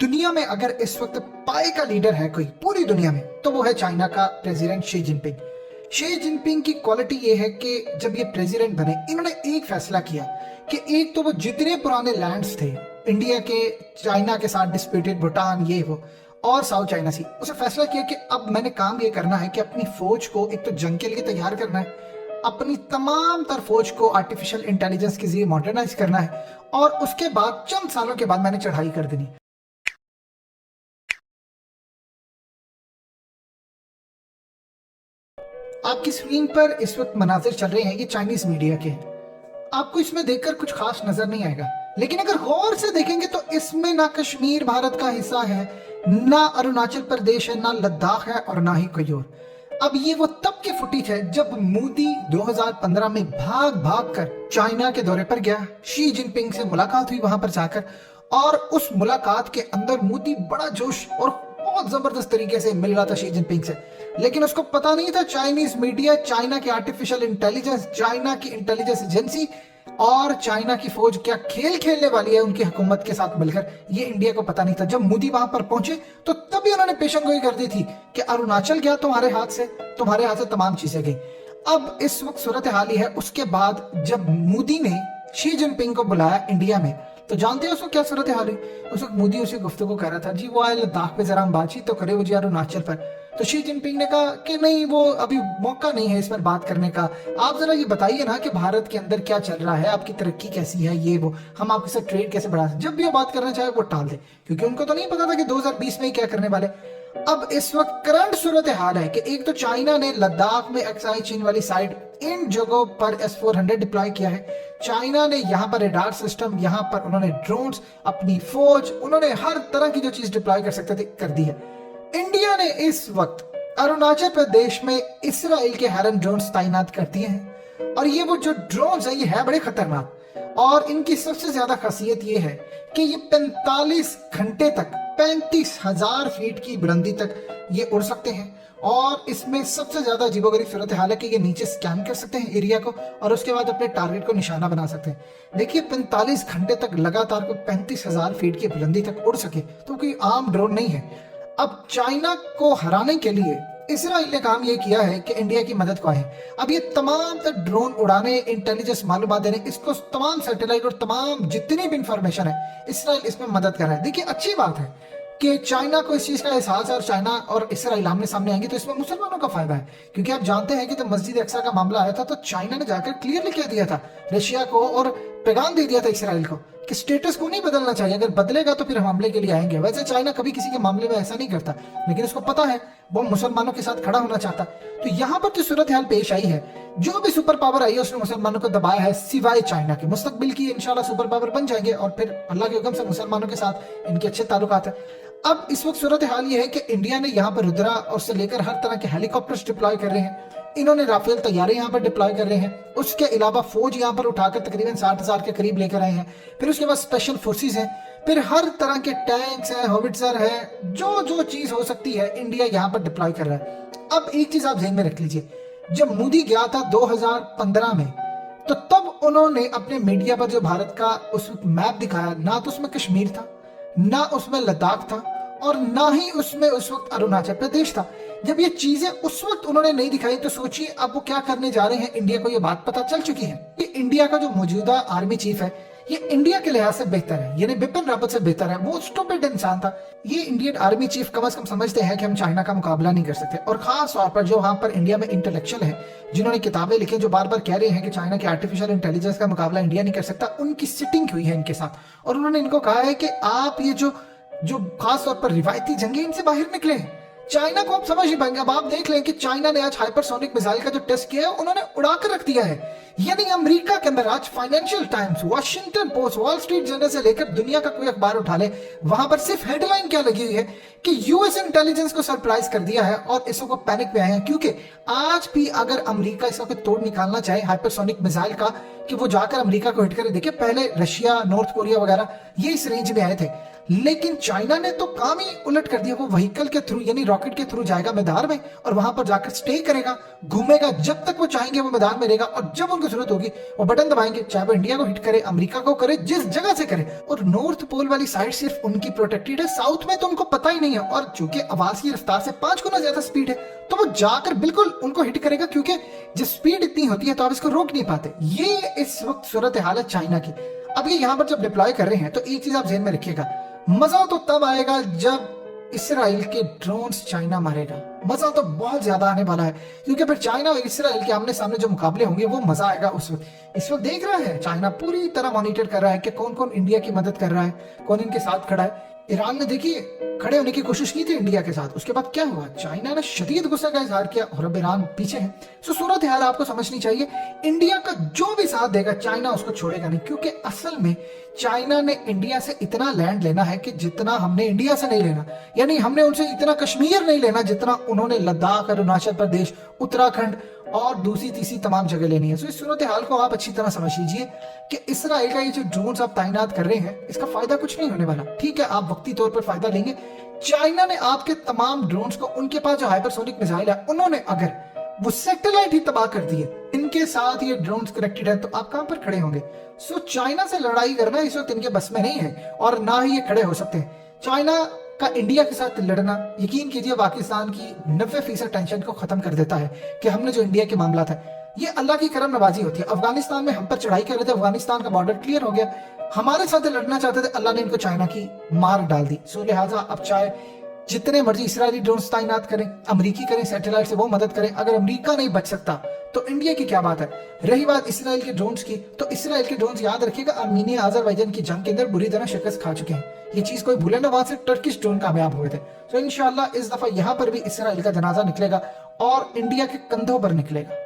दुनिया में अगर इस वक्त पाए का लीडर है कोई पूरी दुनिया में, तो वो है चाइना का president Xi Jinping. Xi Jinping की क्वालिटी ये है कि जब ये प्रेसिडेंट बने, इन्होंने एक फैसला किया कि एक तो वो जितने पुराने लैंड्स थे इंडिया के, चाइना के साथ डिस्प्यूटेड, भूटान, ये वो और साउथ चाइना सी, उसे फैसला किया कि अब मैंने काम ये करना है कि अपनी फौज को एक तो जंग के लिए तैयार करना है, अपनी तमाम तर फौज को आर्टिफिशियल इंटेलिजेंस के जरिए मॉडर्नाइज करना है, और उसके बाद चंद सालों के बाद मैंने चढ़ाई कर देनी। आपकी स्क्रीन पर इस वक्त मनाजिर चल रहे हैं ये चाइनीज मीडिया के। आपको इसमें देखकर कुछ खास नजर नहीं आएगा, लेकिन अगर गौर से देखेंगे तो इसमें ना कश्मीर भारत का हिस्सा है, ना अरुणाचल प्रदेश है, ना लद्दाख है, और ना ही कोई और। अब ये वो तब की फुटेज है जब मोदी 2015 में भाग भाग कर चाइना के दौरे पर गया, शी जिनपिंग से मुलाकात हुई वहां पर जाकर, और उस मुलाकात के अंदर मोदी बड़ा जोश और बहुत जबरदस्त तरीके से मिल रहा था शी जिनपिंग से, लेकिन उसको पता नहीं था चाइनीज मीडिया, चाइना की आर्टिफिशियल इंटेलिजेंस, चाइना की इंटेलिजेंस एजेंसी और चाइना की फौज क्या खेल खेलने वाली है उनकी हुकूमत के साथ मिलकर, ये इंडिया को पता नहीं था। जब मोदी वहां पर पहुंचे तो तभी उन्होंने पेशेंगोई कर दी थी कि अरुणाचल गया तुम्हारे हाथ से तमाम चीजें गई। अब इस वक्त सूरत हाल ही है, उसके बाद जब मोदी ने शी जिनपिंग को बुलाया इंडिया में, तो जानते हैं उसको क्या सूरत हाल है? उस वक्त मोदी उसे गुफ्तगू कर रहा था, जी वो आए लद्दाख पे जरा हम बातचीत तो करे, वो जी अरुणाचल पर। तो शी जिनपिंग ने कहा कि नहीं, वो अभी मौका नहीं है इस पर बात करने का, आप जरा ये बताइए ना कि भारत के अंदर क्या चल रहा है, आपकी तरक्की कैसी है, ये वो, हम आपके साथ ट्रेड कैसे बढ़ा सकते। जब भी वो बात करना चाहे वो टाल दे, क्योंकि उनको तो नहीं पता था कि 2020 में क्या करने वाले। अब इस वक्त करंट सूरत हाल है कि एक तो चाइना ने लद्दाख में एक्साई चीन वाली साइड इन जगहों पर S-400 डिप्लॉय किया है, चाइना ने यहाँ पर रेडार सिस्टम, यहाँ पर उन्होंने ड्रोन्स, अपनी फौज, उन्होंने हर तरह की जो चीज डिप्लॉय कर सकते थे कर दी है। इंडिया ने इस वक्त अरुणाचल प्रदेश में इसराइल के हैरन ड्रोन्स तैनात कर दिए हैं, और ये वो जो ड्रोन्स है ये है बड़े खतरनाक, और इनकी सबसे ज्यादा खासियत ये है कि ये 45 घंटे तक 35,000 फीट की बुलंदी तक ये उड़ सकते हैं, और इसमें सबसे ज्यादा अजीबोगरीब सूरत हाल है कि ये नीचे स्कैन कर सकते हैं एरिया को, और उसके बाद अपने टारगेट को निशाना बना सकते हैं। देखिए 45 घंटे तक लगातार को 35,000 फीट की बुलंदी तक उड़ सके तो कोई आम ड्रोन नहीं है। अब चाइना को हराने के लिए इसराइल ने काम ये किया है कि इंडिया की मदद को आए। अब ये तमाम ड्रोन उड़ाने, इंटेलिजेंस मालूमात देने, इसको तमाम सैटेलाइट और तमाम जितनी भी इंफॉर्मेशन है इसराइल इसमें मदद कर रहा है। देखिए अच्छी बात है कि चाइना को इस चीज का एहसास है, और चाइना और इसराइल आमने सामने आएंगे तो इसमें मुसलमानों का फायदा है, क्योंकि आप जानते हैं कि जब मस्जिद अक्सा का मामला आया था तो चाइना ने जाकर क्लियरली कह दिया था रशिया को, और पैगाम दे दिया था इसराइल को कि स्टेटस को नहीं बदलना चाहिए, अगर बदलेगा तो फिर हम हमले के लिए आएंगे। वैसे चाइना कभी किसी के मामले में ऐसा नहीं करता, लेकिन उसको पता है वो मुसलमानों के साथ खड़ा होना चाहता। तो यहाँ पर जो सूरत हाल पेश आई है, जो भी सुपर पावर आई है उसने मुसलमानों को दबाया है, सिवाय चाइना के। मुस्तकबिल की इंशाल्लाह सुपर पावर बन जाएंगे और फिर अल्लाह के हुक्म से मुसलमानों के साथ इनके अच्छे ताल्लुकात है। अब इस वक्त सूरत हाल ये है कि इंडिया ने यहाँ पर रुद्रा और से लेकर हर तरह के हेलीकॉप्टर्स डिप्लॉय कर रहे हैं, इन्होंने राफेल तैयारे यहाँ पर डिप्लॉय कर रहे हैं, उसके अलावा फौज यहाँ पर उठाकर तकरीबन 60,000 के करीब लेकर आए हैं, फिर उसके बाद स्पेशल फोर्सेस हैं, फिर हर तरह के टैंक्स हैं, हॉविट्जर है, जो जो चीज हो सकती है इंडिया यहाँ पर डिप्लॉय कर रहा है। अब एक चीज आप ध्यान में रख लीजिए, जब मोदी गया था 2015 में, तो तब उन्होंने अपने मीडिया पर जो भारत का उस मैप दिखाया, ना तो उसमें कश्मीर था, ना उसमें लद्दाख था, और ना ही उसमें उस वक्त अरुणाचल प्रदेश था। जब ये चीजें उस वक्त उन्होंने नहीं दिखाई तो सोचिए अब वो क्या करने जा रहे हैं। इंडिया को ये बात पता चल चुकी है कि इंडिया का जो मौजूदा आर्मी चीफ है ये इंडिया के लिहाज से बेहतर है, यानी बिपिन रावत से बेहतर है। वो स्टूपिड इंसान था। ये इंडियन आर्मी चीफ कम से कम समझते हैं कि हम चाइना का मुकाबला नहीं कर सकते, और खास तौर पर जो वहां पर इंडिया में इंटेलेक्चुअल है, जिन्होंने किताबें लिखी, जो बार बार कह रहे हैं कि चाइना की आर्टिफिशियल इंटेलिजेंस का मुकाबला इंडिया नहीं कर सकता, उनकी सिटिंग हुई है इनके साथ, और उन्होंने इनको कहा है कि आप ये जो खास तौर पर रिवायती जंगे, इनसे बाहर निकले। चाइना को आप समझ नहीं पाएंगे। अब आप देख लें कि चाइना ने आज हाइपरसोनिक मिसाइल का जो टेस्ट किया है उन्होंने उड़ाकर रख दिया है। यानी अमेरिका के अंदर आज financial times, Washington post, wall street journal से लेकर दुनिया का कोई अखबार उठा ले, वहां पर सिर्फ हेडलाइन क्या लगी हुई है कि यूएस इंटेलिजेंस को सरप्राइज कर दिया है, और इसको को पैनिक में आए हैं। क्योंकि आज भी अगर अमेरिका इसका कोई तोड़ निकालना चाहे हाइपरसोनिक मिसाइल का, कि वो जाकर अमेरिका को हिट करे। देखिए पहले रशिया, नॉर्थ कोरिया वगैरह ये इस रेंज में आए थे, लेकिन चाइना ने तो काम ही उलट कर दिया। वो व्हीकल के थ्रू यानी रॉकेट के थ्रू जाएगा मैदान में और वहां पर जाकर स्टे करेगा, घूमेगा, जब तक वो चाहेंगे वो मैदान में रहेगा, और जब उनको जरूरत होगी वो बटन दबाएंगे, चाहे वो इंडिया को हिट करे, अमेरिका को करे, जिस जगह से करे। और नॉर्थ पोल वाली साइड सिर्फ उनकी प्रोटेक्टेड है, साउथ में तो उनको पता ही नहीं है। और चूंकि आवासीय रफ्तार से 5 गुना ज्यादा स्पीड है, तो वो जाकर बिल्कुल उनको हिट करेगा, क्योंकि जब स्पीड इतनी होती है तो आप इसको रोक नहीं पाते। ये इस वक्त सूरत हाल है चाइना की। अब ये यहाँ पर जब डिप्लॉय कर रहे हैं तो एक चीज आप ध्यान में रखिएगा, मजा तो तब आएगा जब इसराइल के ड्रोन्स चाइना मारेगा। मजा तो बहुत ज्यादा आने वाला है, क्योंकि फिर चाइना और इसराइल के आमने सामने जो मुकाबले होंगे वो मजा आएगा उस वक्त। इस वक्त देख रहा है चाइना पूरी तरह मॉनिटर कर रहा है कि कौन कौन इंडिया की मदद कर रहा है, कौन इनके साथ खड़ा है। ईरान ने देखिए खड़े होने की कोशिश की थी इंडिया के साथ, उसके बाद क्या हुआ, चाइना ने शदीद गुस्से का इजहार किया और अब ईरान पीछे है। सो सूरत हाल आपको समझनी चाहिए, इंडिया का जो भी साथ देगा चाइना उसको छोड़ेगा नहीं, क्योंकि असल में चाइना ने इंडिया से इतना लैंड लेना है कि जितना हमने इंडिया से नहीं लेना। यानी हमने उनसे इतना कश्मीर नहीं लेना जितना उन्होंने लद्दाख, अरुणाचल प्रदेश, उत्तराखंड और दूसरी तीसरी तमाम जगह लेनी है। सो इस सूरत हाल को आप अच्छी तरह समझ लीजिए कि इसराइल का ये जो ड्रोन्स आप तैनात कर रहे हैं इसका फायदा कुछ नहीं होने वाला। ठीक है, आप वक्ती तौर पर फायदा लेंगे। चाइना ने आपके तमाम ड्रोन्स को, उनके पास जो हाइपरसोनिक मिसाइल है, उन्होंने अगर वो सैटेलाइट ही तबाह कर दिए, इनके साथ ये ड्रोन्स कनेक्टेड है, तो आप कहां पर खड़े होंगे। सो चाइना से लड़ाई करना इस वक्त इनके बस में नहीं है और ना ही ये खड़े हो सकते हैं। चाइना का इंडिया के साथ लड़ना, यकीन कीजिए, पाकिस्तान की 90% टेंशन को खत्म कर देता है कि हमने जो इंडिया के मामला था, ये अल्लाह की करम नवाजी होती है। अफगानिस्तान में हम पर चढ़ाई कर रहे थे, अफगानिस्तान का बॉर्डर क्लियर हो गया, हमारे साथ लड़ना चाहते थे, अल्लाह ने इनको चाइना की मार डाल दी। सो लिहाजा अब चाहे जितने मर्जी इसराइली ड्रोन्स तैनात करें, अमेरिकी करें, सैटेलाइट से वो मदद करें, अगर अमेरिका नहीं बच सकता तो इंडिया की क्या बात है। रही बात इसराइल के ड्रोन्स की, तो इसराइल के ड्रोन्स याद रखिएगा आर्मीनिया अजरबैजान की जंग के अंदर बुरी तरह शिकस्त खा चुके हैं। ये चीज कोई भूले ना, वहां से टर्किश ड्रोन कामयाब हुए थे। तो इंशाल्लाह इस दफा यहां पर भी इसराइल का जनाजा निकलेगा और इंडिया के कंधों पर निकलेगा।